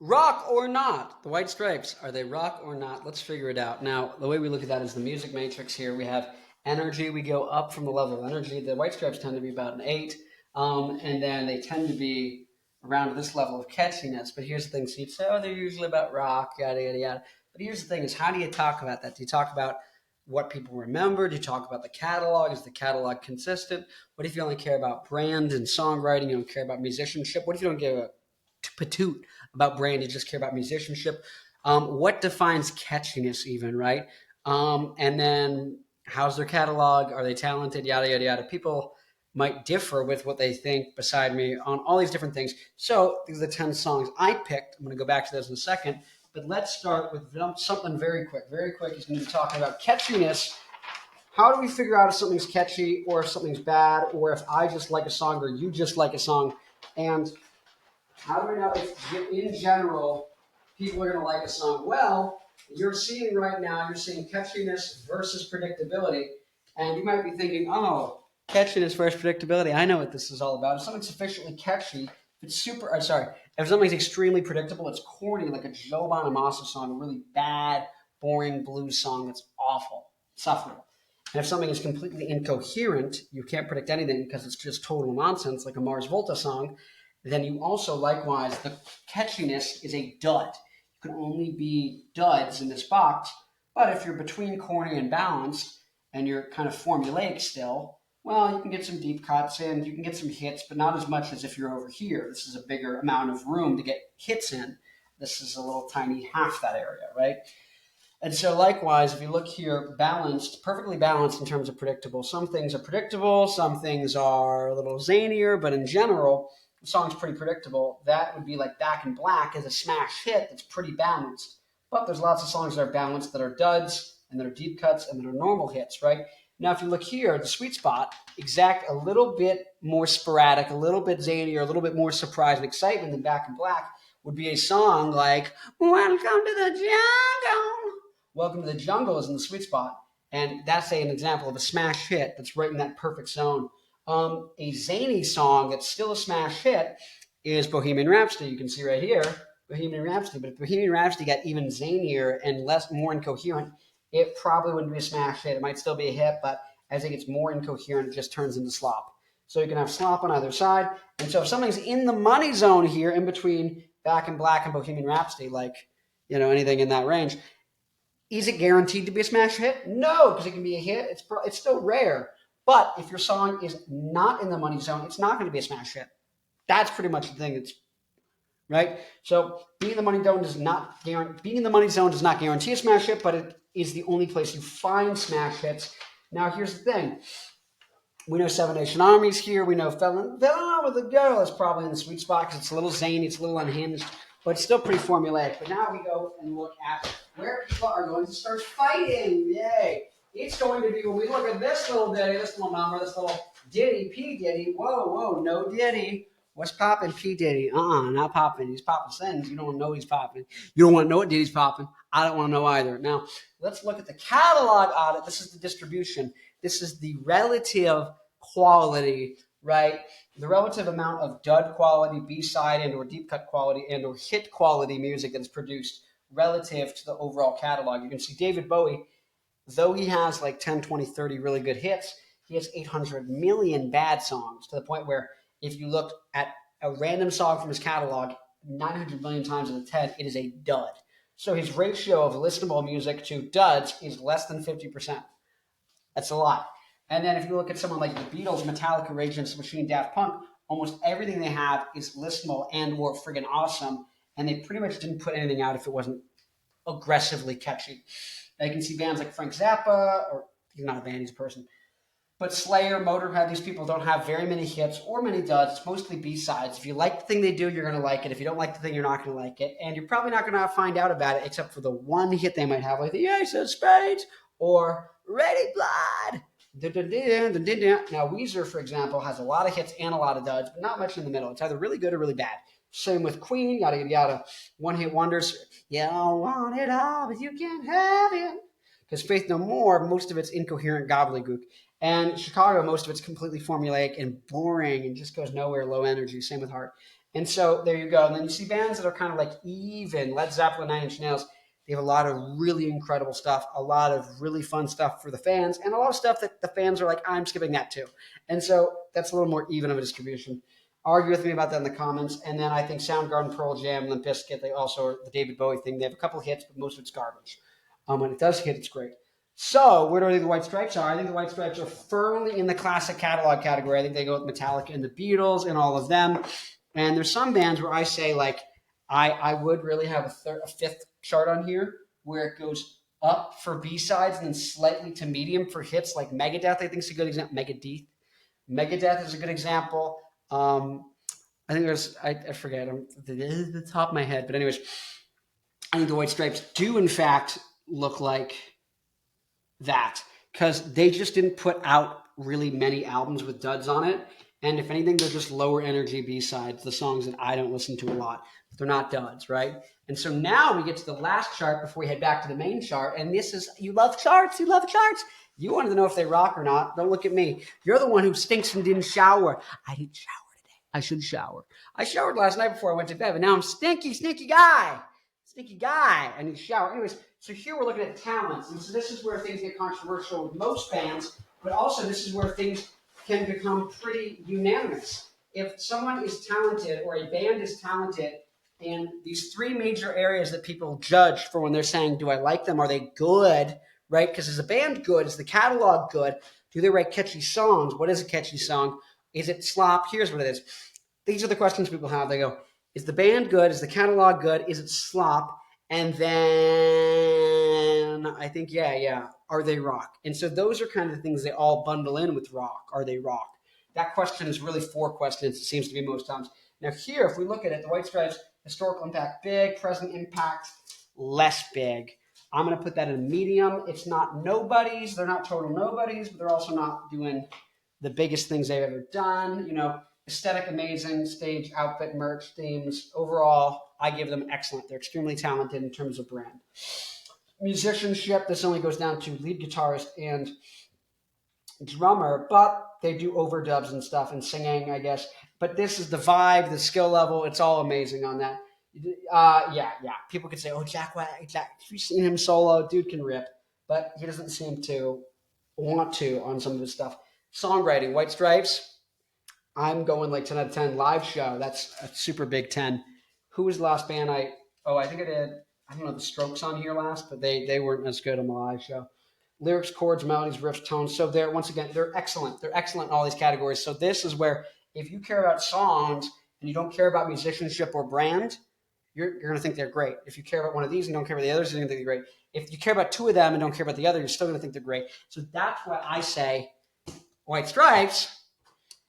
Rock or not? The White Stripes, are they rock or not? Let's figure it out. Now, the way we look at that is the music matrix here. We have energy. We go up from the level of energy. The White Stripes tend to be about an 8, and then they tend to be around this level of catchiness. But here's the thing. So you'd say, oh, they're usually about rock, yada, yada, yada. But here's the thing is, how do you talk about that? Do you talk about what people remember? Do you talk about the catalog? Is the catalog consistent? What if you only care about brand and songwriting? You don't care about musicianship? What if you don't give a patoot about brand, you just care about musicianship? What defines catchiness even, right? And then how's their catalog? Are they talented? Yada, yada, yada. People might differ with what they think beside me on all these different things. So these are the 10 songs I picked. I'm going to go back to those in a second. But let's start with something very quick. Very quick is going to be talking about catchiness. How do we figure out if something's catchy or if something's bad or if I just like a song or you just like a song? And how do we know if, in general, people are going to like a song? Well, you're seeing right now, you're seeing catchiness versus predictability. And you might be thinking, oh, catchiness versus predictability. I know what this is all about. If something's sufficiently catchy, if it's if something's extremely predictable, it's corny, like a Joe Bonamassa song, a really bad, boring blues song that's awful, insufferable. And if something is completely incoherent, you can't predict anything because it's just total nonsense, like a Mars Volta song, then you also likewise, the catchiness is a dud. You can only be duds in this box, but if you're between corny and balanced and you're kind of formulaic still, well, you can get some deep cuts in, you can get some hits, but not as much as if you're over here. This is a bigger amount of room to get hits in. This is a little tiny half that area, right? And so likewise, if you look here, balanced, perfectly balanced in terms of predictable. Some things are predictable, some things are a little zanier, but in general, the song's pretty predictable. That would be like Back in Black is a smash hit that's pretty balanced. But there's lots of songs that are balanced that are duds and that are deep cuts and that are normal hits, right? Now, if you look here, the sweet spot, exact a little bit more sporadic, a little bit zanier, a little bit more surprise and excitement than Back in Black would be a song like Welcome to the Jungle. Welcome to the Jungle is in the sweet spot. And that's an example of a smash hit that's right in that perfect zone. A zany song that's still a smash hit is Bohemian Rhapsody. You can see right here, Bohemian Rhapsody. But if Bohemian Rhapsody got even zanier and more incoherent, it probably wouldn't be a smash hit. It might still be a hit, but as it gets more incoherent, it just turns into slop. So you can have slop on either side. And so if something's in the money zone here, in between Back in Black and Bohemian Rhapsody, like anything in that range, is it guaranteed to be a smash hit? No, because it can be a hit. It's still rare. But if your song is not in the money zone, it's not going to be a smash hit. That's pretty much the thing. It's right. So being in the money zone does not guarantee a smash hit, but it is the only place you find smash hits. Now here's the thing. We know Seven Nation Army's here. We know Fell in Love with a Girl is probably in the sweet spot because it's a little zany, it's a little unhinged, but it's still pretty formulaic. But now we go and look at where people are going to start fighting. Yay! It's going to be, when we look at this little ditty, this little number, this little ditty, P Diddy. Whoa, no Diddy. What's popping? P Diddy. Not popping. He's popping sins. You don't know he's popping. You don't want to know what Diddy's popping. I don't want to know either. Now, let's look at the catalog audit. This is the distribution. This is the relative quality, right? The relative amount of dud quality, B-side and or deep cut quality and or hit quality music that is produced relative to the overall catalog. You can see David Bowie, though he has like 10, 20, 30 really good hits, he has 800 million bad songs, to the point where if you look at a random song from his catalog 900 million times out of 10, it is a dud. So his ratio of listenable music to duds is less than 50%. That's a lot. And then if you look at someone like the Beatles, Metallica, Rage Against the Machine, Daft Punk, almost everything they have is listenable and or friggin' awesome. And they pretty much didn't put anything out if it wasn't aggressively catchy. Now you can see bands like Frank Zappa, or he's not a band, he's a person. But Slayer, Motorhead, these people don't have very many hits or many duds. It's mostly B-sides. If you like the thing they do, you're going to like it. If you don't like the thing, you're not going to like it. And you're probably not going to find out about it except for the one hit they might have, like the Ace of Spades or Ready Blood. Now, Weezer, for example, has a lot of hits and a lot of duds, but not much in the middle. It's either really good or really bad. Same with Queen, yada, yada, yada. One-hit wonders. You don't want it all, but you can't have it. Because Faith No More, most of it's incoherent gobbledygook. And Chicago, most of it's completely formulaic and boring and just goes nowhere, low energy. Same with Heart. And so there you go. And then you see bands that are kind of like even, Led Zeppelin, Nine Inch Nails. They have a lot of really incredible stuff, a lot of really fun stuff for the fans, and a lot of stuff that the fans are like, I'm skipping that too. And so that's a little more even of a distribution. Argue with me about that in the comments. And then I think Soundgarden, Pearl Jam, Limp Bizkit, they also are the David Bowie thing. They have a couple of hits, but most of it's garbage. When it does hit, it's great. So where do I think the White Stripes are? I think the White Stripes are firmly in the classic catalog category. I think they go with Metallica and the Beatles and all of them. And there's some bands where I say, like, I would really have a fifth chart on here where it goes up for B-sides and then slightly to medium for hits, like Megadeth, I think is a good example. Megadeth is a good example. I think there's, I forget, the top of my head. But anyways, I think the White Stripes do, in fact, look like that because they just didn't put out really many albums with duds on it. And if anything, they're just lower energy B-sides, the songs that I don't listen to a lot. But they're not duds, right? And so now we get to the last chart before we head back to the main chart. And this is, you love charts. You wanted to know if they rock or not. Don't look at me. You're the one who stinks and didn't shower. I didn't shower today. I should shower. I showered last night before I went to bed, but now I'm stinky guy. I need to shower. Anyways, so here we're looking at talents. And so this is where things get controversial with most bands, but also this is where things can become pretty unanimous. If someone is talented or a band is talented, and these three major areas that people judge for when they're saying, do I like them? Are they good? Right? Because is the band good? Is the catalog good? Do they write catchy songs? What is a catchy song? Is it slop? Here's what it is. These are the questions people have. They go, is the band good? Is the catalog good? Is it slop? And then I think, yeah. Are they rock? And so those are kind of the things they all bundle in with rock. Are they rock? That question is really 4 questions. It seems to be most times. Now here, if we look at it, the White Stripes, historical impact, big. Present impact, less big. I'm going to put that in a medium. It's not nobodies. They're not total nobodies, but they're also not doing the biggest things they've ever done. You know, aesthetic, amazing, stage, outfit, merch, themes. Overall, I give them excellent. They're extremely talented in terms of brand. Musicianship, this only goes down to lead guitarist and drummer, but they do overdubs and stuff and singing, I guess. But this is the vibe, the skill level. It's all amazing on that. Yeah. People could say, oh, Jack, have you seen him solo? Dude can rip. But he doesn't seem to want to on some of his stuff. Songwriting, White Stripes, I'm going like 10 out of 10. Live show, that's a super big 10. Who was the last band I think I did, I don't know, the Strokes on here last, but they weren't as good on the live show. Lyrics, chords, melodies, riffs, tones. So they're excellent. They're excellent in all these categories. So this is where if you care about songs and you don't care about musicianship or brand, you're going to think they're great. If you care about one of these and don't care about the others, you're going to think they're great. If you care about 2 of them and don't care about the other, you're still going to think they're great. So that's why I say White Stripes.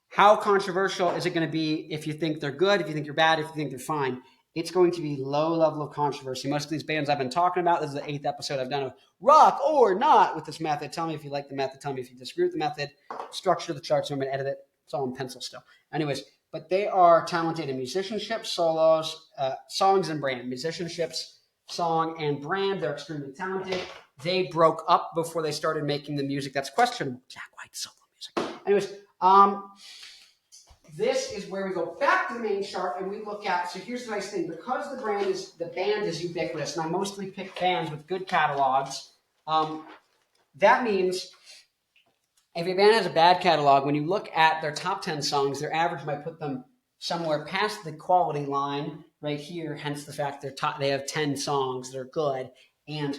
How controversial is it going to be if you think they're good, if you think you're bad, if you think they're fine? It's going to be low level of controversy. Most of these bands I've been talking about, this is the 8th episode I've done of rock or not with this method. Tell me if you like the method. Tell me if you disagree with the method. Structure the charts. I'm going to edit it. It's all in pencil still. Anyways, but they are talented in musicianship, solos, songs, and brand. Musicianships, song, and brand. They're extremely talented. They broke up before they started making the music that's questionable. Jack White solo music. Anyways, this is where we go back to the main chart and we look at, so here's the nice thing, because the band is ubiquitous, and I mostly pick bands with good catalogs, that means if a band has a bad catalog, when you look at their top 10 songs, their average might put them somewhere past the quality line right here, hence the fact they have 10 songs that are good, and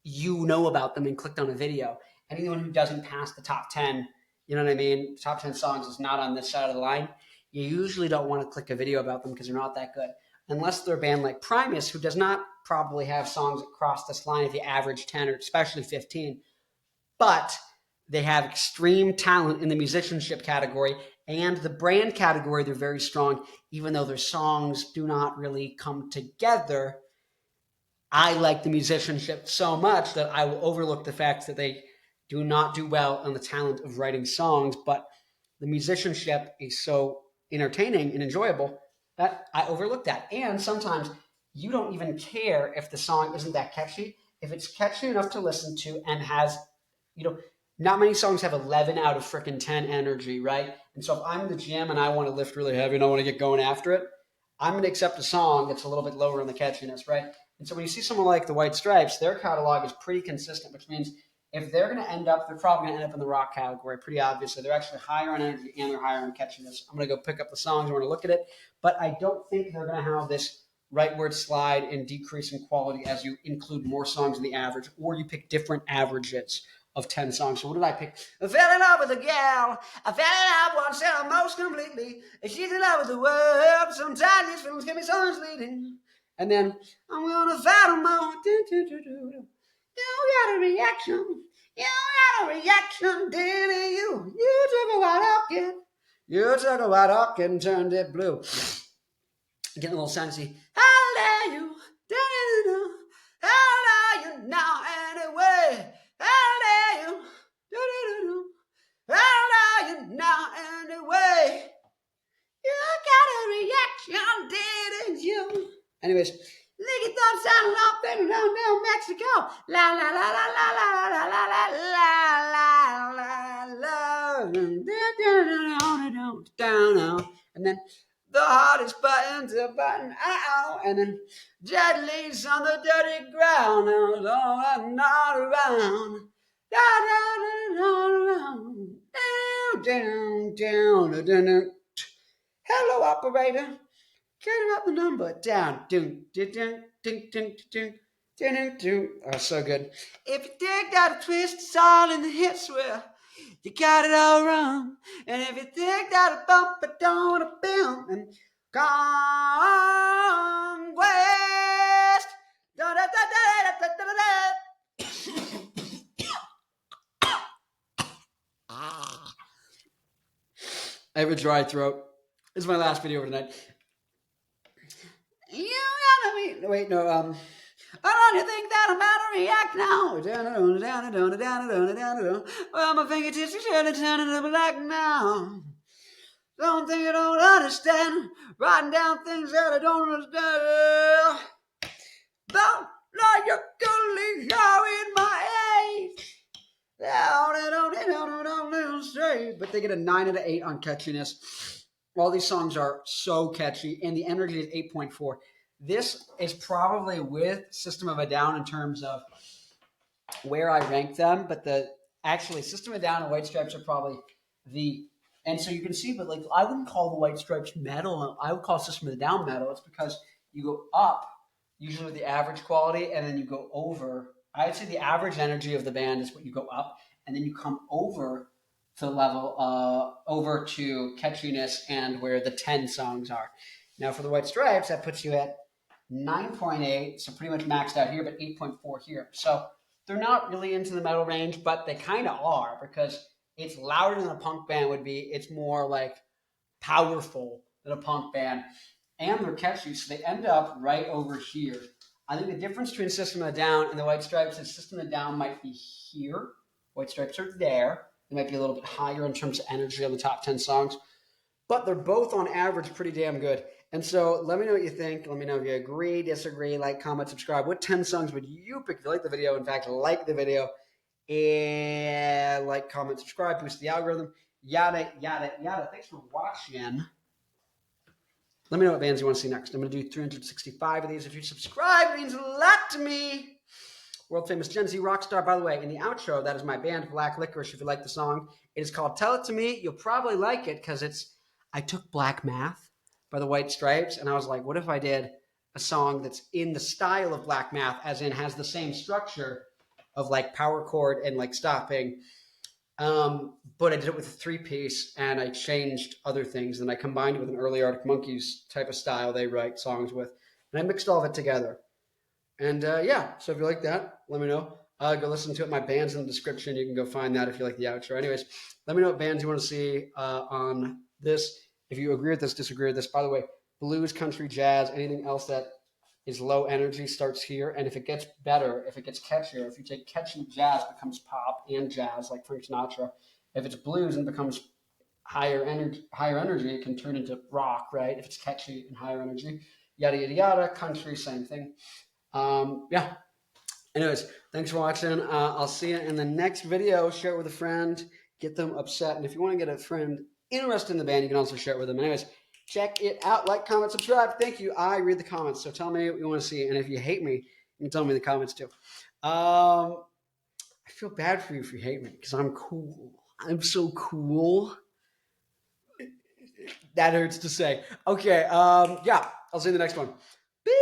you know about them and clicked on a video. Anyone who doesn't pass the top 10, you know what I mean? Top 10 songs is not on this side of the line. You usually don't want to click a video about them because they're not that good. Unless they're a band like Primus, who does not probably have songs that cross this line if you average 10 or especially 15. But they have extreme talent in the musicianship category and the brand category. They're very strong, even though their songs do not really come together. I like the musicianship so much that I will overlook the fact that they do not do well on the talent of writing songs, but the musicianship is so entertaining and enjoyable that I overlook that. And sometimes you don't even care if the song isn't that catchy. If it's catchy enough to listen to and has, not many songs have 11 out of freaking 10 energy, right? And so if I'm in the gym and I want to lift really heavy and I want to get going after it, I'm going to accept a song that's a little bit lower in the catchiness, right? And so when you see someone like the White Stripes, their catalog is pretty consistent, which means if they're going to end up, they're probably going to end up in the rock category, pretty obviously. They're actually higher on energy and they're higher on catchiness. I'm going to go pick up the songs. I'm going to look at it, but I don't think they're going to have this rightward slide and decrease in quality as you include more songs in the average, or you pick different averages of 10 songs. So what did I pick? I fell in love with a gal. I fell in love once and almost completely. She's in love with the world. Sometimes these films get me so misleading. And then I'm gonna fight them all. You got a reaction. You got a reaction, didn't you? You took a white orchid. You took a white orchid and turned it blue. Getting a little fancy. How dare you? How dare you now anyway? How dare you? How dare you now anyway? You got a reaction, didn't you? Anyways, Licky thought sounding off there down Mexico. La la la la la la la la la la la la. And then the hardest button's a button, and then dead leaves on the dirty ground, and I'm not around. Down. Hello, operator. Get up the number. Down. Oh, so good. If you think that a twist is all in the hits, well, you got it all wrong. And if you think that a bump it don't a bump and conquest. I have a dry throat. This is my last video for tonight. You gotta be. Wait, no. I don't think that I'm about to react now. Well, my fingertips are surely turning to black now. Don't think I don't understand. Writing down things that I don't understand. Don't let your colleagues know in my age. But they get a 9 out of 8 on catchiness. All these songs are so catchy, and the energy is 8.4. This is probably with System of a Down in terms of where I rank them, but actually System of a Down and White Stripes are probably and so you can see, but like I wouldn't call the White Stripes metal. I would call System of a Down metal. It's because you go up usually with the average quality, and then you go over. I'd say the average energy of the band is what you go up, and then you come over to the level, over to catchiness and where the 10 songs are. Now for the White Stripes, that puts you at 9.8, so pretty much maxed out here, but 8.4 here. So they're not really into the metal range, but they kind of are because it's louder than a punk band would be. It's more like powerful than a punk band, and they're catchy, so they end up right over here. I think the difference between System of a Down and the White Stripes is System of a Down might be here. White Stripes are there. They might be a little bit higher in terms of energy on the top 10 songs, but they're both on average pretty damn good. And so let me know what you think. Let me know if you agree, disagree, like, comment, subscribe. What 10 songs would you pick if you like the video? In fact, like the video and like, comment, subscribe, boost the algorithm, yada, yada, yada. Thanks for watching. Let me know what bands you want to see next. I'm going to do 365 of these. If you subscribe, it means a lot to me. World famous Gen Z rock star. By the way, in the outro, that is my band, Black Licorice. If you like the song, it is called Tell It To Me. You'll probably like it because I took Black Math by the White Stripes, and I was like, what if I did a song that's in the style of Black Math, as in has the same structure of like power chord and like stopping, but I did it with a 3-piece, and I changed other things, and I combined it with an early Arctic Monkeys type of style they write songs with, and I mixed all of it together. And yeah, so if you like that, let me know. Go listen to it. My band's in the description. You can go find that if you like the outro. Anyways, let me know what bands you want to see on this. If you agree with this, disagree with this. By the way, blues, country, jazz, anything else that is low energy starts here. And if it gets better, if it gets catchier, if you take catchy jazz, it becomes pop and jazz, like Frank Sinatra. If it's blues and becomes higher energy, it can turn into rock, right? If it's catchy and higher energy, yada, yada, yada. Country, same thing. Yeah. Anyways, thanks for watching. I'll see you in the next video. Share it with a friend. Get them upset. And if you want to get a friend interested in the band, you can also share it with them. Anyways, Check it out. Like, comment, subscribe. Thank you. I read the comments, so tell me what you want to see. And if you hate me, you can tell me in the comments too. I feel bad for you if you hate me because I'm cool. I'm so cool. That hurts to say. Okay. Yeah. I'll see you in the next one. Peace.